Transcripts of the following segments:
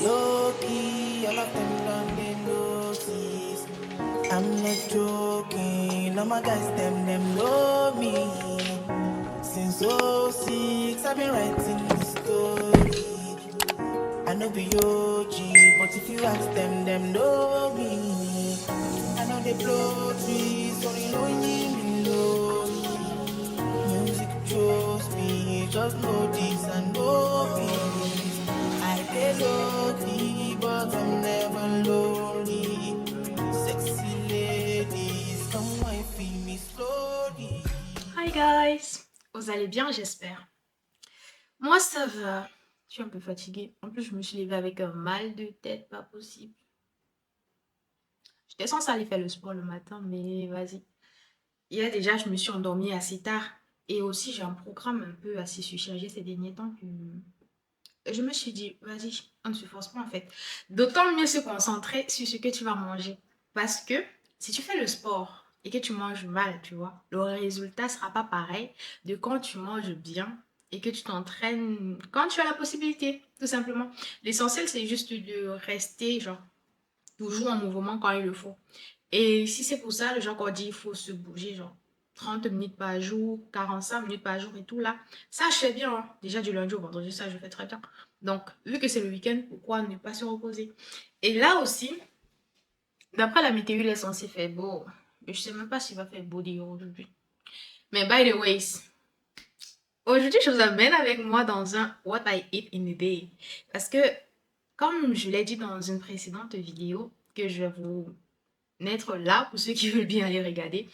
Low-key, all of them done they notice. I'm not joking, all my guys, them know me. Since '06, I've been writing the story. I know be OG, but if you ask them know me. I know they blow trees, only know me low. Music chose me, just know this and know peace. I get lucky, but I'm never lonely. Sexy ladies, come wife me slowly. Hi guys, vous allez bien j'espère. Moi ça va, je suis un peu fatiguée. En plus je me suis levée avec un mal de tête, pas possible. J'étais censée aller faire le sport le matin, mais vas-y. Hier déjà je me suis endormie assez tard. Et aussi j'ai un programme un peu assez surchargé ces derniers temps que je me suis dit, vas-y, on ne se force pas en fait. D'autant mieux se concentrer sur ce que tu vas manger. Parce que si tu fais le sport et que tu manges mal, tu vois, le résultat sera pas pareil de quand tu manges bien et que tu t'entraînes quand tu as la possibilité, tout simplement. L'essentiel, c'est juste de rester, genre, toujours en mouvement quand il le faut. Et si c'est pour ça, le genre qu'on dit, il faut se bouger, genre, 30 minutes par jour, 45 minutes par jour et tout là. Ça, je fais bien, hein. Déjà du lundi au vendredi, ça, je fais très bien. Donc, vu que c'est le week-end, pourquoi ne pas se reposer? Et là aussi, d'après la météo, il est censé faire beau. Mais je sais même pas s'il va faire beau dire aujourd'hui. Mais by the way, aujourd'hui, je vous amène avec moi dans un What I Eat in a Day. Parce que, comme je l'ai dit dans une précédente vidéo, que je vais vous mettre là pour ceux qui veulent bien aller regarder,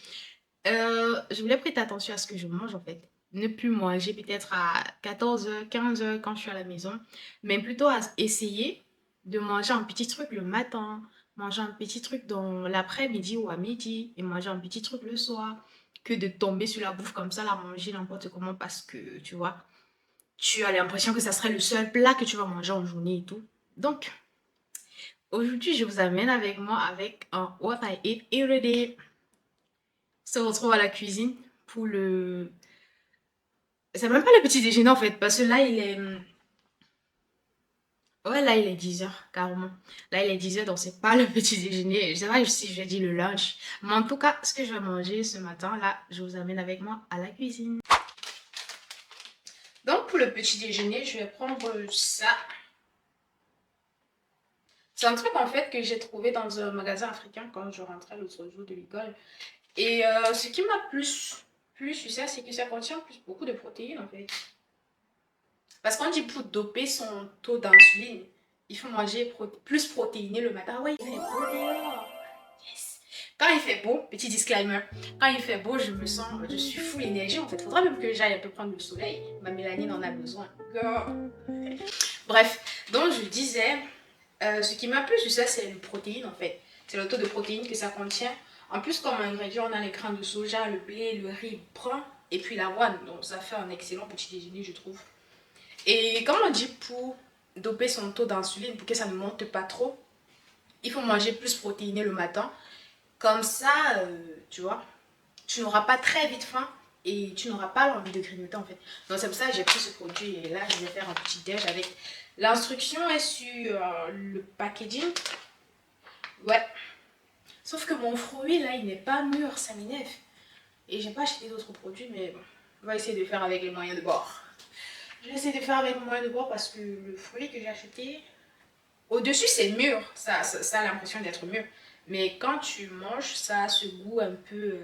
je voulais prêter attention à ce que je mange en fait. Ne plus manger peut-être à 14h, 15h quand je suis à la maison, mais plutôt à essayer de manger un petit truc le matin, manger un petit truc dans l'après-midi ou à midi et manger un petit truc le soir, que de tomber sur la bouffe comme ça, la manger n'importe comment parce que tu vois, tu as l'impression que ça serait le seul plat que tu vas manger en journée et tout. Donc, aujourd'hui, je vous amène avec moi avec un What I Eat Every Day. On se retrouve à la cuisine pour le... C'est même pas le petit déjeuner en fait, parce que là il est... Ouais, là il est 10h carrément. Là il est 10h, donc c'est pas le petit déjeuner. Je sais pas si je vais dire le lunch. Mais en tout cas, ce que je vais manger ce matin, là, je vous amène avec moi à la cuisine. Donc pour le petit déjeuner, je vais prendre ça. C'est un truc en fait que j'ai trouvé dans un magasin africain quand je rentrais l'autre jour de l'école. Et ce qui m'a plus sur ça, c'est que ça contient beaucoup de protéines en fait. Parce qu'on dit pour doper son taux d'insuline, il faut manger plus protéiné le matin. Ah ouais, il fait beau dehors. Yes. Quand il fait beau, petit disclaimer, quand il fait beau, je suis full énergie en fait. Faudra même que j'aille un peu prendre le soleil. Ma mélanine en a besoin. Girl. Bref, donc je disais, ce qui m'a plu sur ça, c'est le protéine en fait. C'est le taux de protéines que ça contient. En plus, comme ingrédient, on a les grains de soja, le blé, le riz brun et puis l'avoine. Donc ça fait un excellent petit déjeuner, je trouve. Et comme on dit, pour doper son taux d'insuline, pour que ça ne monte pas trop, il faut manger plus protéiné le matin. Comme ça, tu vois, tu n'auras pas très vite faim et tu n'auras pas l'envie de grignoter en fait. Donc c'est pour ça que j'ai pris ce produit et là, je vais faire un petit déj avec. L'instruction est sur le packaging. Ouais. Sauf que mon fruit là, il n'est pas mûr, ça m'énerve. Et j'ai pas acheté d'autres produits, mais bon, on va essayer de faire avec les moyens de bord. Je vais essayer de faire avec mon moyen de bord parce que le fruit que j'ai acheté, au-dessus c'est mûr, ça a l'impression d'être mûr. Mais quand tu manges, ça a ce goût un peu...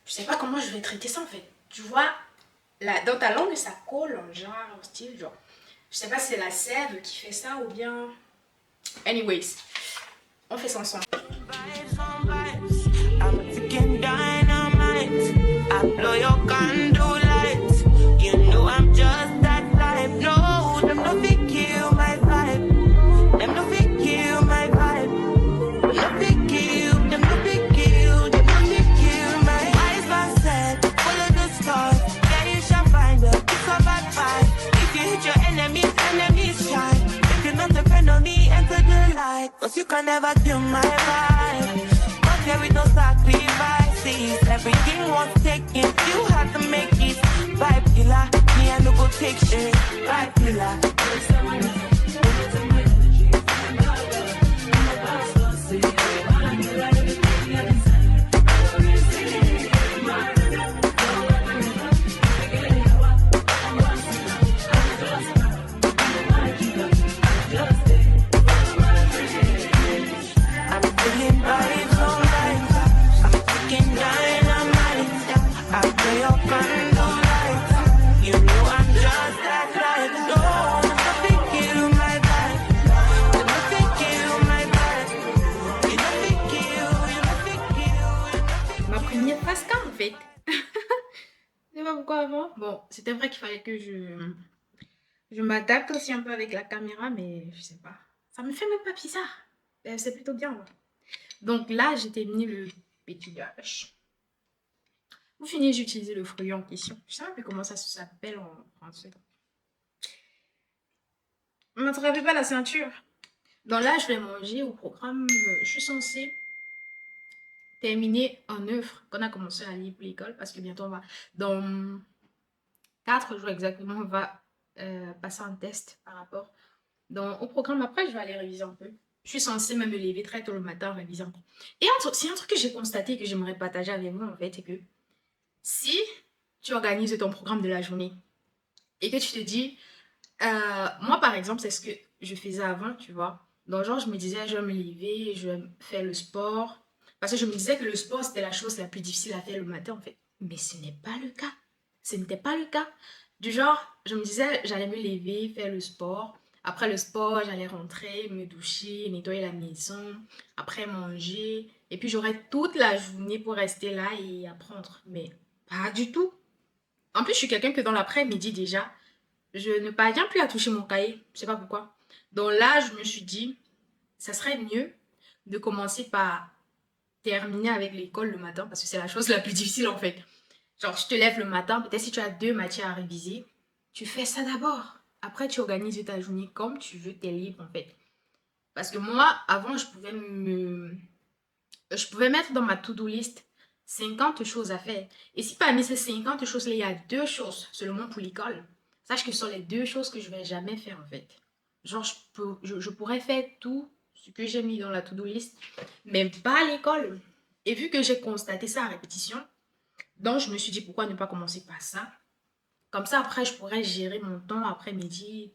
je sais pas comment je vais traiter ça en fait. Tu vois, là, dans ta langue, ça colle en genre, en style, genre... Je sais pas si c'est la sève qui fait ça ou bien... Anyways, on fait ça ensemble. You can never kill my vibe. But here with no sacrifices. Everything was taken, you had to make it. Vibe killer, me and no go take shit. Vibe killer. fois avant. Bon, c'était vrai qu'il fallait que je m'adapte aussi un peu avec la caméra, mais je sais pas. Ça me fait même pas bizarre. C'est plutôt bien, ouais. Donc là, j'ai terminé le petit gâche. Vous finissez, j'utilise le fruit en question. Je sais même plus comment ça s'appelle en français. Ne m'attrapez pas la ceinture. Donc là, je vais manger au programme. Je suis censée terminer en œuvre qu'on a commencé à lire pour l'école parce que bientôt on va, dans 4 jours exactement, on va passer un test par rapport. Donc au programme, après, je vais aller réviser un peu. Je suis censée même me lever très tôt le matin, réviser un peu. Et c'est un truc que j'ai constaté et que j'aimerais partager avec vous en fait, c'est que si tu organises ton programme de la journée et que tu te dis, moi par exemple, c'est ce que je faisais avant, tu vois. Donc genre, je me disais, je vais me lever, je vais faire le sport. Parce que je me disais que le sport, c'était la chose la plus difficile à faire le matin, en fait. Mais ce n'est pas le cas. Ce n'était pas le cas. Du genre, je me disais, j'allais me lever, faire le sport. Après le sport, j'allais rentrer, me doucher, nettoyer la maison. Après manger. Et puis j'aurais toute la journée pour rester là et apprendre. Mais pas du tout. En plus, je suis quelqu'un que dans l'après-midi déjà, je ne parviens plus à toucher mon cahier. Je sais pas pourquoi. Donc là, je me suis dit, ça serait mieux de commencer par terminer avec l'école le matin parce que c'est la chose la plus difficile en fait. Genre, tu te lèves le matin, peut-être si tu as 2 matières à réviser, tu fais ça d'abord. Après, tu organises ta journée comme tu veux, t'es libre en fait. Parce que moi, avant, je pouvais mettre dans ma to-do list 50 choses à faire. Et si parmi ces 50 choses-là, il y a 2 choses seulement pour l'école, sache que ce sont les 2 choses que je vais jamais faire en fait. Genre, je pourrais faire tout ce que j'ai mis dans la to-do list, mais pas à l'école. Et vu que j'ai constaté ça à répétition, donc je me suis dit pourquoi ne pas commencer par ça. Comme ça, après, je pourrais gérer mon temps après-midi,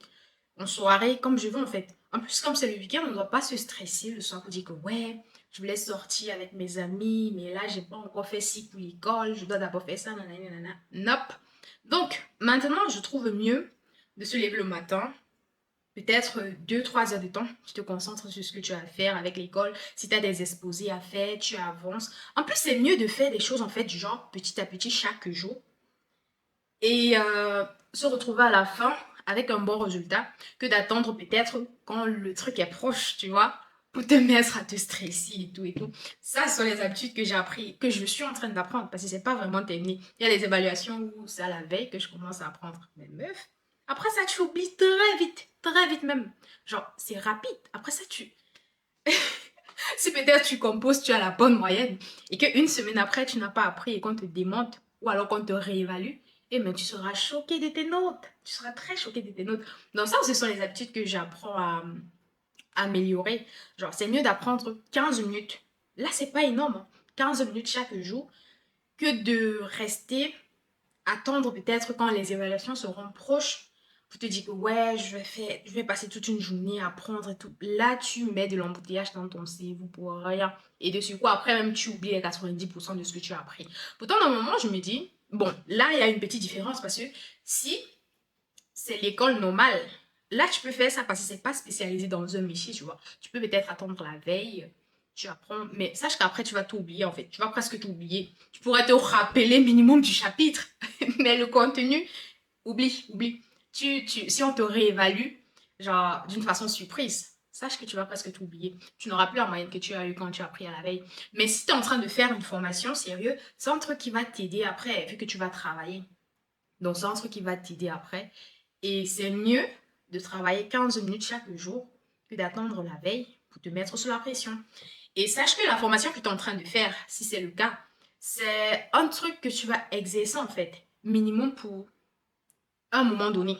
en soirée, comme je veux en fait. En plus, comme c'est le week-end, on ne doit pas se stresser le soir pour dire que ouais, je voulais sortir avec mes amis, mais là, j'ai pas encore fait ci pour l'école, je dois d'abord faire ça, nanana, nanana. Nope. Donc, maintenant, je trouve mieux de se lever le matin, peut-être 2-3 heures de temps, tu te concentres sur ce que tu as à faire avec l'école. Si tu as des exposés à faire, tu avances. En plus, c'est mieux de faire des choses en fait du genre petit à petit chaque jour et se retrouver à la fin avec un bon résultat que d'attendre peut-être quand le truc est proche, tu vois, pour te mettre à te stresser et tout et tout. Ça, ce sont les habitudes que j'ai appris, que je suis en train d'apprendre parce que c'est pas vraiment terminé. Il y a des évaluations où c'est à la veille que je commence à apprendre. Mais meuf, après ça, tu oublies très vite même. Genre, c'est rapide. Après ça, si peut-être tu composes, tu as la bonne moyenne et qu'une semaine après, tu n'as pas appris et qu'on te démonte ou alors qu'on te réévalue, et mais tu seras choqué de tes notes. Tu seras très choqué de tes notes. Donc ça, ce sont les habitudes que j'apprends à améliorer. Genre, c'est mieux d'apprendre 15 minutes. Là, c'est pas énorme, hein. 15 minutes chaque jour que de rester, attendre peut-être quand les évaluations seront proches pour te dire que ouais, je vais passer toute une journée à apprendre et tout. Là, tu mets de l'embouteillage dans ton cerveau pour rien. Et dessus quoi, après même, tu oublies les 90% de ce que tu as appris. Pourtant, normalement, je me dis, bon, là, il y a une petite différence parce que si c'est l'école normale, là, tu peux faire ça parce que c'est pas spécialisé dans un métier, tu vois. Tu peux peut-être attendre la veille, tu apprends, mais sache qu'après, tu vas t'oublier, en fait. Tu vas presque t'oublier. Tu pourrais te rappeler minimum du chapitre, mais le contenu, oublie. Si on te réévalue, genre, d'une façon surprise, sache que tu vas presque t'oublier. Tu n'auras plus la moyenne que tu as eu quand tu as appris à la veille. Mais si tu es en train de faire une formation sérieux, c'est un truc qui va t'aider après, vu que tu vas travailler. Donc, c'est un truc qui va t'aider après. Et c'est mieux de travailler 15 minutes chaque jour que d'attendre la veille pour te mettre sous la pression. Et sache que la formation que tu es en train de faire, si c'est le cas, c'est un truc que tu vas exercer en fait, minimum pour un moment donné.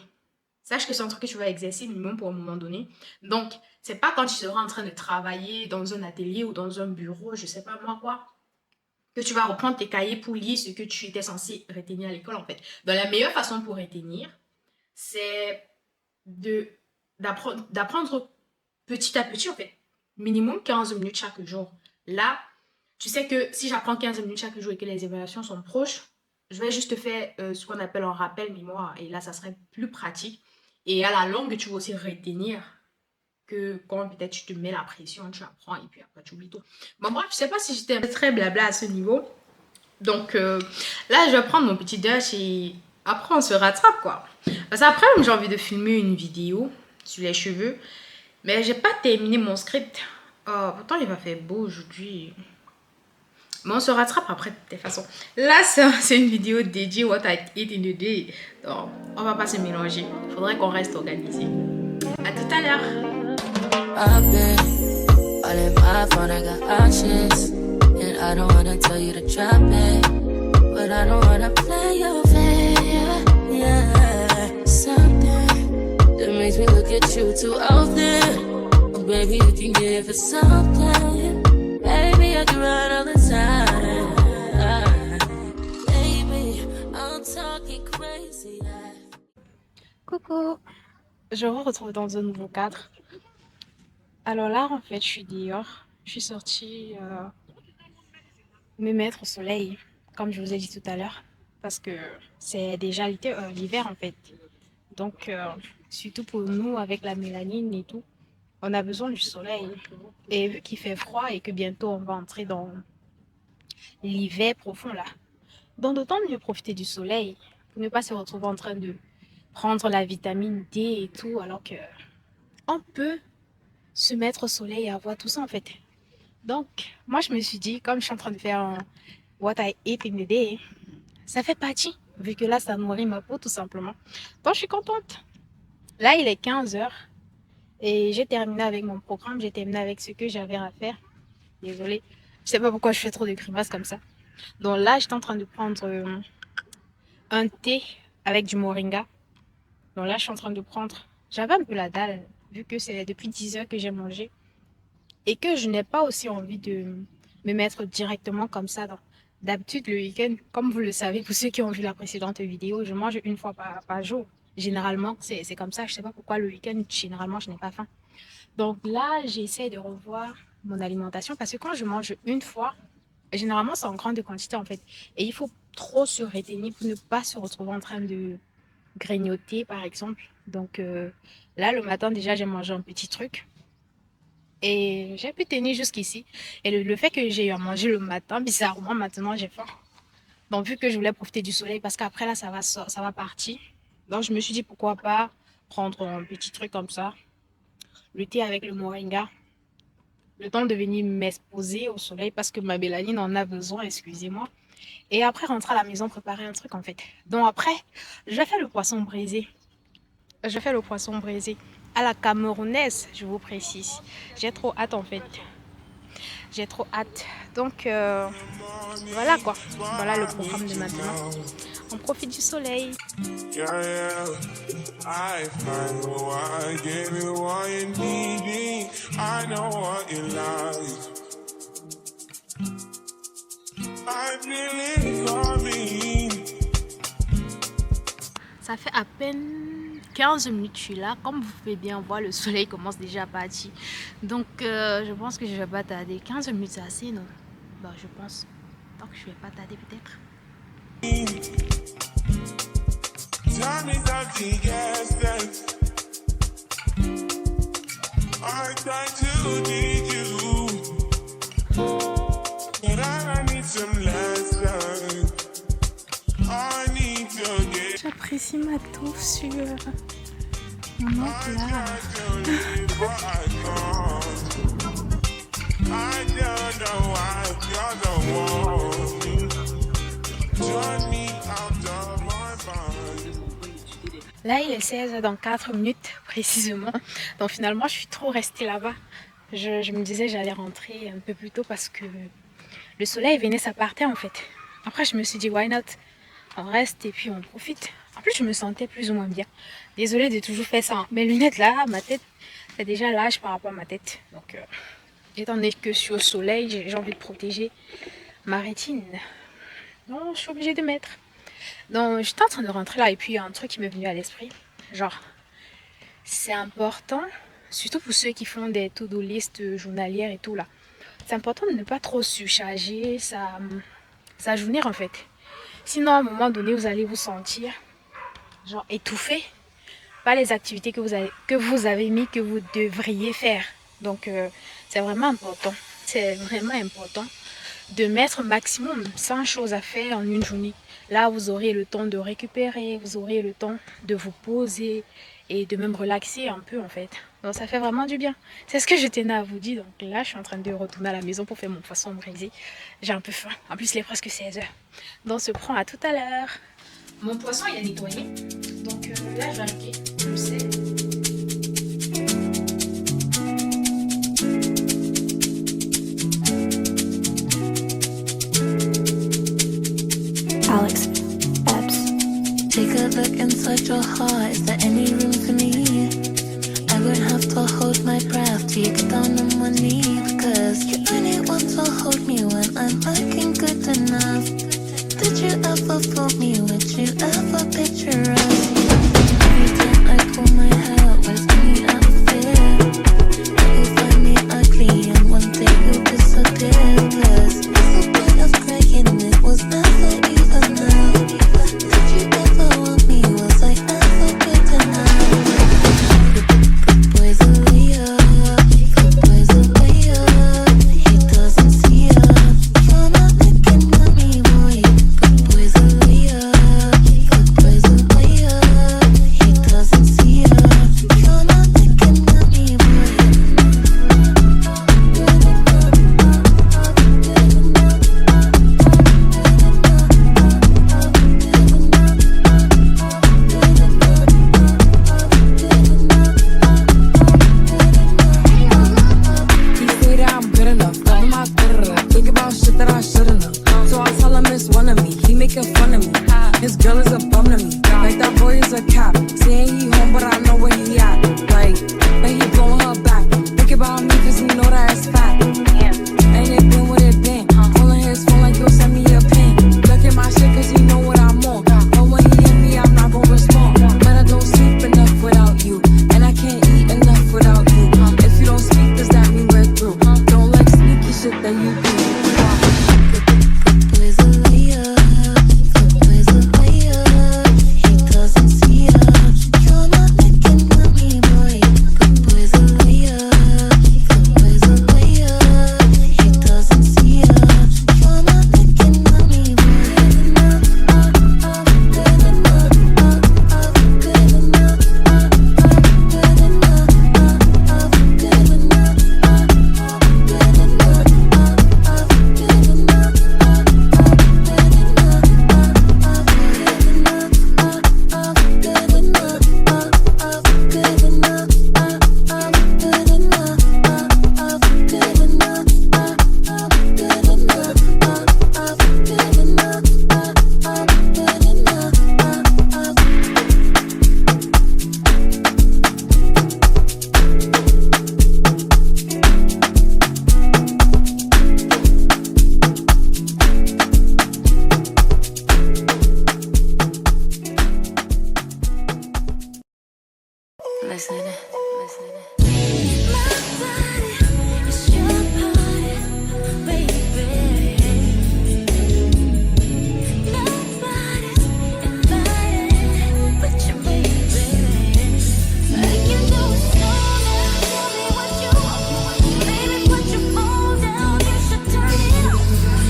Sache que c'est un truc que tu vas exercer minimum pour un moment donné. Donc, c'est pas quand tu seras en train de travailler dans un atelier ou dans un bureau, je sais pas moi quoi, que tu vas reprendre tes cahiers pour lire ce que tu étais censé retenir à l'école en fait. Donc, la meilleure façon pour retenir, c'est d'apprendre petit à petit en fait. Minimum 15 minutes chaque jour. Là, tu sais que si j'apprends 15 minutes chaque jour et que les évaluations sont proches, je vais juste faire ce qu'on appelle un rappel mémoire. Et là, ça serait plus pratique. Et à la longue, tu vas aussi retenir que quand peut-être tu te mets la pression, tu apprends et puis après tu oublies tout. Bon, bref, je sais pas si j'étais très blabla à ce niveau. Donc là, je vais prendre mon petit dash et Après, on se rattrape, quoi. Parce qu'après, j'ai envie de filmer une vidéo sur les cheveux. Mais j'ai pas terminé mon script. Oh, pourtant, il va faire beau aujourd'hui. Mais on se rattrape après, de toute façon. Là, c'est une vidéo dédiée What I Eat in the Day. Donc, on va pas se mélanger. Il faudrait qu'on reste organisé. À tout à l'heure. I've been all in my phone, I got options. And I don't wanna tell you to drop it, but I don't wanna play your fair. Yeah, something that makes me look at you too often. Oh, baby, you can give it something. Baby, I can run all the time. Baby, I'm talking crazy. Coucou. Je vous retrouve dans un nouveau cadre. Alors là, en fait, je suis dehors. Je suis sortie me mettre au soleil, comme je vous ai dit tout à l'heure, parce que c'est déjà l'hiver en fait. Donc, surtout pour nous, avec la mélanine et tout, on a besoin du soleil. Et vu qu'il fait froid et que bientôt on va entrer dans l'hiver profond là, donc d'autant mieux profiter du soleil pour ne pas se retrouver en train de prendre la vitamine D et tout, alors que on peut se mettre au soleil et avoir tout ça en fait. Donc, moi je me suis dit, comme je suis en train de faire un What I Eat in a Day, ça fait partie, vu que là ça nourrit ma peau tout simplement. Donc je suis contente. Là il est 15h et j'ai terminé avec mon programme, j'ai terminé avec ce que j'avais à faire. Désolée, je sais pas pourquoi je fais trop de grimaces comme ça. Donc là j'étais en train de prendre un thé avec du moringa. Donc là je suis en train de prendre, j'avais un peu la dalle, vu que c'est depuis 10h que j'ai mangé. Et que je n'ai pas aussi envie de me mettre directement comme ça. D'habitude, le week-end, comme vous le savez, pour ceux qui ont vu la précédente vidéo, je mange une fois par jour. Généralement, c'est comme ça. Je ne sais pas pourquoi le week-end, généralement, je n'ai pas faim. Donc là, j'essaie de revoir mon alimentation parce que quand je mange une fois, généralement, c'est en grande quantité en fait. Et il faut trop se retenir pour ne pas se retrouver en train de grignoter, par exemple. Donc là, le matin, déjà, j'ai mangé un petit truc. Et j'ai pu tenir jusqu'ici. Et le fait que j'ai eu à manger le matin, bizarrement, maintenant j'ai faim. Donc, vu que je voulais profiter du soleil, parce qu'après là, ça va partir. Donc, je me suis dit pourquoi pas prendre un petit truc comme ça. Le thé avec le moringa. Le temps de venir m'exposer au soleil parce que ma mélanine en a besoin, excusez-moi. Et après, rentrer à la maison, préparer un truc en fait. Donc, après, je vais faire le poisson braisé. Je fais le poisson braisé à la camerounaise, je vous précise. J'ai trop hâte en fait. J'ai trop hâte. Donc voilà quoi. Voilà le programme de maintenant. On profite du soleil. Ça fait à peine 15 minutes que je suis là. Comme vous pouvez bien voir, le soleil commence déjà à partir. Donc je pense que je vais pas tarder. 15 minutes c'est assez, non? Bah je pense. Donc je vais pas tarder peut-être. J'apprécie ma touffe sur mon plat. Là, il est 16h dans 4 minutes précisément. Donc finalement, je suis trop restée là-bas. Je me disais j'allais rentrer un peu plus tôt parce que le soleil venait, ça partait en fait. Après, je me suis dit, why not? On reste et puis on profite. En plus, je me sentais plus ou moins bien. Désolée de toujours faire ça. Mes lunettes là, ma tête, c'est déjà l'âge par rapport à ma tête. Donc, étant donné que je suis au soleil, j'ai envie de protéger ma rétine. Donc, je suis obligée de mettre. Donc, j'étais en train de rentrer là et puis il y a un truc qui m'est venu à l'esprit. Genre, c'est important, surtout pour ceux qui font des to-do list journalières et tout là. C'est important de ne pas trop surcharger sa journée en fait. Sinon, à un moment donné, vous allez vous sentir genre étouffé par les activités que vous avez mis, que vous devriez faire. Donc, c'est vraiment important. C'est vraiment important de mettre maximum 100 choses à faire en une journée. Là, vous aurez le temps de récupérer, vous aurez le temps de vous poser et de même relaxer un peu en fait. Donc ça fait vraiment du bien. C'est ce que je tenais à vous dire. Donc là, je suis en train de retourner à la maison pour faire mon poisson braisé. J'ai un peu faim. En plus, il est presque 16 h. Donc on se prend à tout à l'heure. Mon poisson, il est nettoyé. Donc là, je vais ajouter le sel. Alex Epps. Take a look inside your heart. Is there any room for me? I would have to hold my breath till you get down on one knee. Because you only want to hold me when I'm looking good enough. Did you ever fool me? Would you ever picture us? Every time I pull my hair, was me out of fear. You find me ugly and one day you'll disappear. Cause the point of crying, it was never even now. Did you ever want me? Was I ever good enough? Good boy's a liar. Good boy's a liar. He doesn't see ya. You're not looking at me, boy. Good boy's a liar. Good boy's a liar. He doesn't see ya. You're not looking at me, boy. He say that I'm good enough, but I'm not good enough. Think about shit that I shouldn't have. So I tell him it's one of me. He making fun of me. His girl is a bum to me. Like that boy is a cap. Saying he home, but I know where he at. Like, but he blowing her back. Think about me, cause he know that it's fat. Ain't it been what it been? Calling his phone like, yo, send me a pin. Look at my shit, cause he know what I'm on. But when he hit me, I'm not gonna respond. But I don't sleep enough without you. And I can't eat enough without you. If you don't speak, does that mean we're through? Don't like sneaky shit that you do. Good boy's a liar. Good boy's a liar. He doesn't see ya. You're not looking at me, boy. Good boy's a liar. Good boy's a liar. He doesn't see ya. You're not looking at me, boy. Listening. My body is your body, baby. Nobody's invited but you, baby. I can do it sooner. Tell me what you want, baby. Put your phone down. You should turn it off.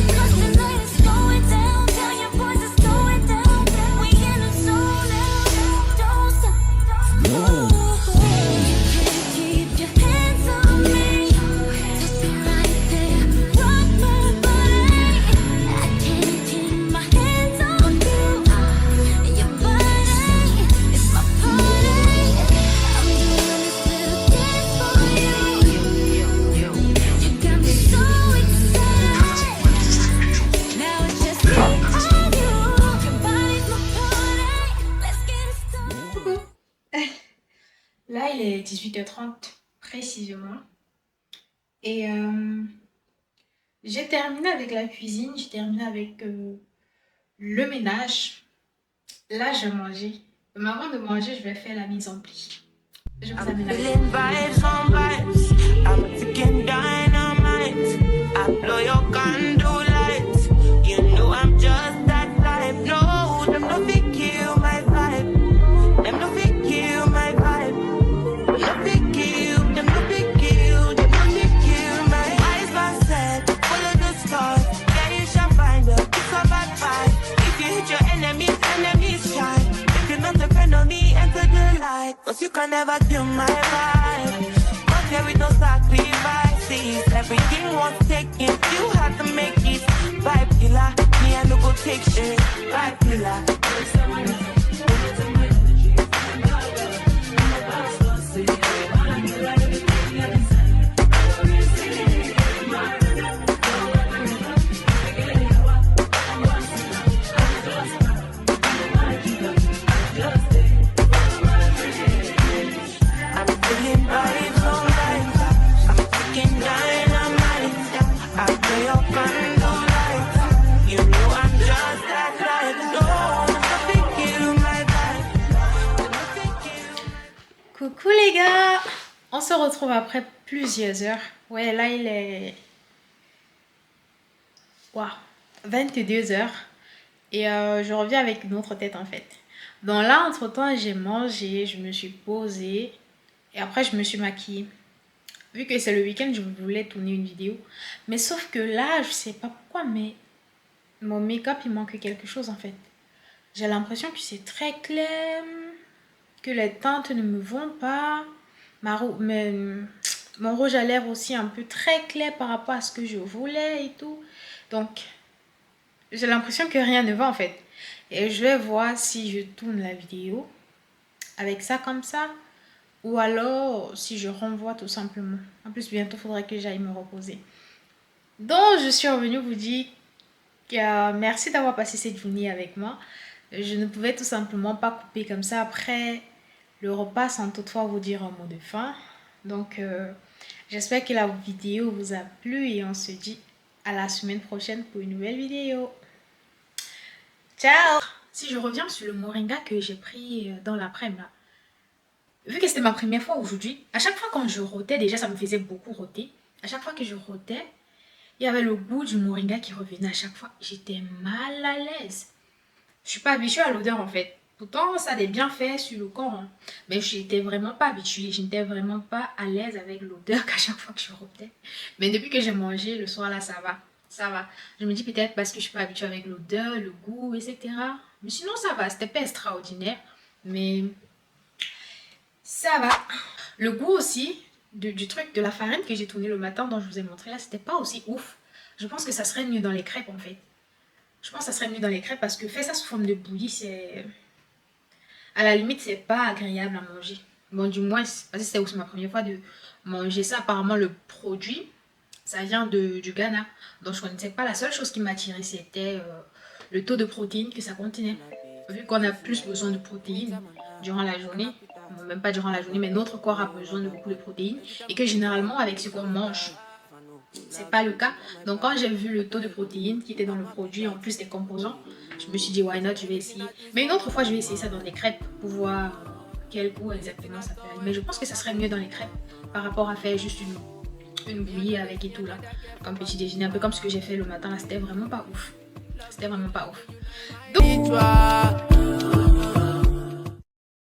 'Cause tonight is going down. Tell your boys it's going down. We in the zone now. Don't stop. Keep your hands on me. Just be right there. Rock my body. I can't keep my hands on you. Your body is my party. I'm doing this little dance for you. You got me so excited. Now it's just me and you. Your body's my party. Let's get it started. Coucou. Là, il est 18h30 précisément. Et j'ai terminé avec la cuisine, j'ai terminé avec le ménage. Là, je vais manger. Mais avant de manger, je vais faire la mise en pli. Je vous amène avec moi. Feeling vibes on vibes. I'm freaking dynamite. I blow your candle lights. You know I'm just that type. No, them no fit kill my vibe. Them no fit kill my vibe. No fit kill. Them no fit kill. Them no fit kill my eyes. Are set full of the stars. Yeah, you shall find a piece of advice. If you hit your enemy. If you had to make it, vibe killer, me I no go take shit, vibe killer. Coucou les gars, on se retrouve après plusieurs heures. Ouais, là il est 22 heures et je reviens avec une autre tête en fait. Donc là, entre-temps, j'ai mangé, je me suis posée et après je me suis maquillée. Vu que c'est le week-end, je voulais tourner une vidéo. Mais sauf que là, je sais pas pourquoi, mais mon make-up, il manque quelque chose en fait. J'ai l'impression que c'est très clair, que les teintes ne me vont pas. Mon rouge à lèvres aussi un peu très clair par rapport à ce que je voulais et tout. Donc, j'ai l'impression que rien ne va en fait. Et je vais voir si je tourne la vidéo avec ça comme ça. Ou alors, si je renvoie tout simplement. En plus, bientôt, il faudrait que j'aille me reposer. Donc, je suis revenue vous dire que merci d'avoir passé cette journée avec moi. Je ne pouvais tout simplement pas couper comme ça après le repas sans toutefois vous dire un mot de fin. Donc, j'espère que la vidéo vous a plu et on se dit à la semaine prochaine pour une nouvelle vidéo. Ciao! Si je reviens sur le moringa que j'ai pris dans l'après-midi, vu que c'était ma première fois aujourd'hui, à chaque fois quand je rotais, déjà ça me faisait beaucoup roter. À chaque fois que je rotais, il y avait le goût du moringa qui revenait à chaque fois. J'étais mal à l'aise. Je suis pas habituée à l'odeur en fait. Pourtant, ça a des bienfaits sur le corps. Hein. Mais je n'étais vraiment pas habituée. Je n'étais vraiment pas à l'aise avec l'odeur qu'à chaque fois que je rotais. Mais depuis que j'ai mangé, le soir là, ça va. Ça va. Je me dis peut-être parce que je suis pas habituée avec l'odeur, le goût, etc. Mais sinon, ça va. C'était pas extraordinaire. Mais ça va. Le goût aussi du truc, de la farine que j'ai tourné le matin dont je vous ai montré là, c'était pas aussi ouf. Je pense que ça serait mieux dans les crêpes en fait. Je pense que ça serait mieux dans les crêpes parce que faire ça sous forme de bouillie, c'est... À la limite, c'est pas agréable à manger. Bon, du moins, parce que c'était aussi ma première fois de manger ça. Apparemment, le produit, ça vient du Ghana. Donc, je connaissais pas. La seule chose qui m'attirait, c'était le taux de protéines que ça contenait. Vu qu'on a plus besoin de protéines durant la journée, même pas durant la journée, mais notre corps a besoin de beaucoup de protéines. Et que généralement, avec ce qu'on mange, c'est pas le cas. Donc quand j'ai vu le taux de protéines qui était dans le produit en plus des composants, je me suis dit why not, je vais essayer. Mais une autre fois je vais essayer ça dans les crêpes pour voir quel goût exactement ça fait. Mais je pense que ça serait mieux dans les crêpes par rapport à faire juste une bouillie avec et tout là, comme petit déjeuner, un peu comme ce que j'ai fait le matin là. C'était vraiment pas ouf. C'était vraiment pas ouf. Donc